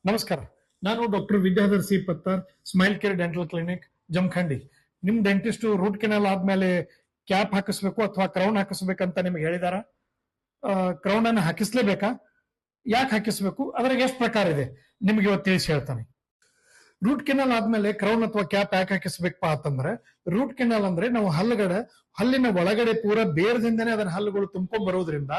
ನಮಸ್ಕಾರ. ನಾನು doctor Vidyadhar C Pattar, smile care dental clinic, Jamkhandi. ನಿಮ್ ಡೆಂಟಿಸ್ಟ್ ರೂಟ್ ಕೆನಾಲ್ ಆದ್ಮೇಲೆ ಕ್ಯಾಪ್ ಹಾಕಿಸ್ಬೇಕು ಅಥವಾ ಕ್ರೌನ್ ಹಾಕಿಸ್ಬೇಕಂತ ನಿಮ್ಗೆ ಹೇಳಿದಾರ? ಕ್ರೌನ್ ಅನ್ನು ಹಾಕಿಸ್ಲೇಬೇಕಾ? ಯಾಕೆ ಹಾಕಿಸ್ಬೇಕು? ಅದ್ರಾಗ ಎಷ್ಟು ಪ್ರಕಾರ ಇದೆ ನಿಮ್ಗೆ ಇವತ್ತು ತಿಳಿಸಿ ಹೇಳ್ತಾನೆ. ರೂಟ್ ಕೆನಾಲ್ ಆದ್ಮೇಲೆ ಕ್ರೌನ್ ಅಥವಾ ಕ್ಯಾಪ್ ಯಾಕೆ ಹಾಕಿಸ್ಬೇಕಪ್ಪ ಅಂತಂದ್ರೆ, ರೂಟ್ ಕೆನಾಲ್ ಅಂದ್ರೆ ನಾವು ಹಲ್ಲಿನ ಒಳಗಡೆ ಪೂರಾ ಬೇರದಿಂದನೇ ಅದನ್ನ ಹಲ್ಲುಗಳು ತುಂಬ್ಕೊಂಡ್ ಬರೋದ್ರಿಂದ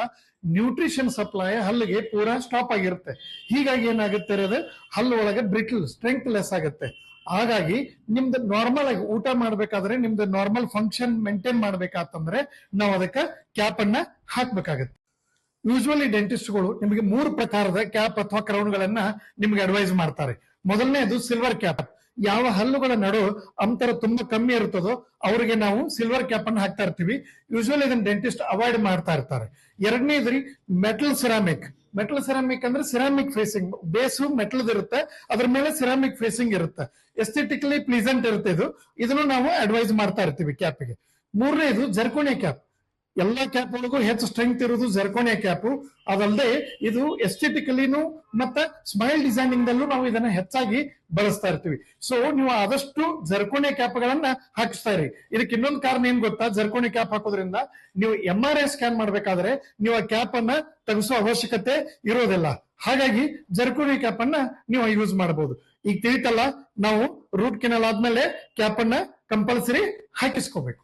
ನ್ಯೂಟ್ರಿಷನ್ ಸಪ್ಲೈ ಹಲ್ಲಿಗೆ ಪೂರಾ ಸ್ಟಾಪ್ ಆಗಿರುತ್ತೆ. ಹೀಗಾಗಿ ಏನಾಗುತ್ತೆ ಅದು ಹಲ್ಲು ಒಳಗೆ ಬ್ರಿಟಲ್ ಸ್ಟ್ರೆಂತ್ ಲೆಸ್ ಆಗುತ್ತೆ. ಹಾಗಾಗಿ ನಿಮ್ದು ನಾರ್ಮಲ್ ಆಗಿ ಊಟ ಮಾಡ್ಬೇಕಾದ್ರೆ ನಿಮ್ದು ನಾರ್ಮಲ್ ಫಂಕ್ಷನ್ ಮೇಂಟೈನ್ ಮಾಡ್ಬೇಕಾತಂದ್ರೆ ನಾವು ಅದಕ್ಕೆ ಕ್ಯಾಪ್ ಅನ್ನ ಹಾಕ್ಬೇಕಾಗತ್ತೆ. ಯೂಶುವಲಿ ಡೆಂಟಿಸ್ಟ್ಗಳು ನಿಮಗೆ 3 ಪ್ರಕಾರದ ಕ್ಯಾಪ್ ಅಥವಾ ಕ್ರೌನ್ ಗಳನ್ನ ನಿಮ್ಗೆ ಅಡ್ವೈಸ್ ಮಾಡ್ತಾರೆ. ಮೊದಲನೇದು ಸಿಲ್ವರ್ ಕ್ಯಾಪ್. ಯಾವ ಹಲ್ಲುಗಳ ನಡು ಅಂತರ ತುಂಬಾ ಕಮ್ಮಿ ಇರುತ್ತದೋ ಅವರಿಗೆ ನಾವು ಸಿಲ್ವರ್ ಕ್ಯಾಪ್ ಅನ್ನು ಹಾಕ್ತಾ ಇರ್ತೀವಿ. ಯೂಶುವಲಿ ಇದನ್ನ ಡೆಂಟಿಸ್ಟ್ ಅವಾಯ್ಡ್ ಮಾಡ್ತಾ ಇರ್ತಾರೆ. ಎರಡನೇದ್ರಿ ಮೆಟಲ್ ಸಿರಾಮಿಕ್. ಮೆಟಲ್ ಸಿರಾಮಿಕ್ ಅಂದ್ರೆ ಸಿರಾಮಿಕ್ ಫೇಸಿಂಗ್, ಬೇಸು ಮೆಟಲ್ ಇರುತ್ತೆ, ಅದ್ರ ಮೇಲೆ ಸಿರಾಮಿಕ್ ಫೇಸಿಂಗ್ ಇರುತ್ತೆ. ಎಸ್ಥೆಟಿಕಲಿ ಪ್ಲೀಸೆಂಟ್ ಇರುತ್ತೆ. ಇದನ್ನು ನಾವು ಅಡ್ವೈಸ್ ಮಾಡ್ತಾ ಇರ್ತೀವಿ ಕ್ಯಾಪಿಗೆ. ಮೂರನೇದು ಜರ್ಕೋನಿಯಾ ಕ್ಯಾಪ್. ಎಲ್ಲಾ ಕ್ಯಾಪ್ ಒಳಗೂ ಹೆಚ್ಚು ಸ್ಟ್ರೆಂತ್ ಇರೋದು ಜರ್ಕೋನಿಯಾ ಕ್ಯಾಪ್. ಅದಲ್ಲದೆ ಇದು ಎಸ್ಥೆಟಿಕಲಿನೂ ಮತ್ತೆ ಸ್ಮೈಲ್ ಡಿಸೈನಿಂಗ್ ದಲ್ಲೂ ನಾವು ಇದನ್ನ ಹೆಚ್ಚಾಗಿ ಬಳಸ್ತಾ ಇರ್ತೀವಿ. ಸೊ ನೀವು ಆದಷ್ಟು ಜರ್ಕೋನಿಯಾ ಕ್ಯಾಪ್ ಗಳನ್ನ ಹಾಕಿಸ್ತಾ ಇರಿ. ಇದಕ್ಕೆ ಇನ್ನೊಂದು ಕಾರಣ ಏನ್ ಗೊತ್ತಾ? ಜರ್ಕೋನಿಯಾ ಕ್ಯಾಪ್ ಹಾಕೋದ್ರಿಂದ ನೀವು MRI ಸ್ಕ್ಯಾನ್ ಮಾಡ್ಬೇಕಾದ್ರೆ ನೀವು ಆ ಕ್ಯಾಪ್ ಅನ್ನ ತೆಗೆಸೋ ಅವಶ್ಯಕತೆ ಇರೋದಿಲ್ಲ. ಹಾಗಾಗಿ ಜರ್ಕೋನಿಯಾ ಕ್ಯಾಪ್ ಅನ್ನ ನೀವು ಯೂಸ್ ಮಾಡಬಹುದು. ಈಗ ತಿಳಿತಲ್ಲ, ನಾವು ರೂಟ್ ಕೆನಾಲ್ ಆದ್ಮೇಲೆ ಕ್ಯಾಪ್ ಅನ್ನ ಕಂಪಲ್ಸರಿ ಹಾಕಿಸ್ಕೋಬೇಕು.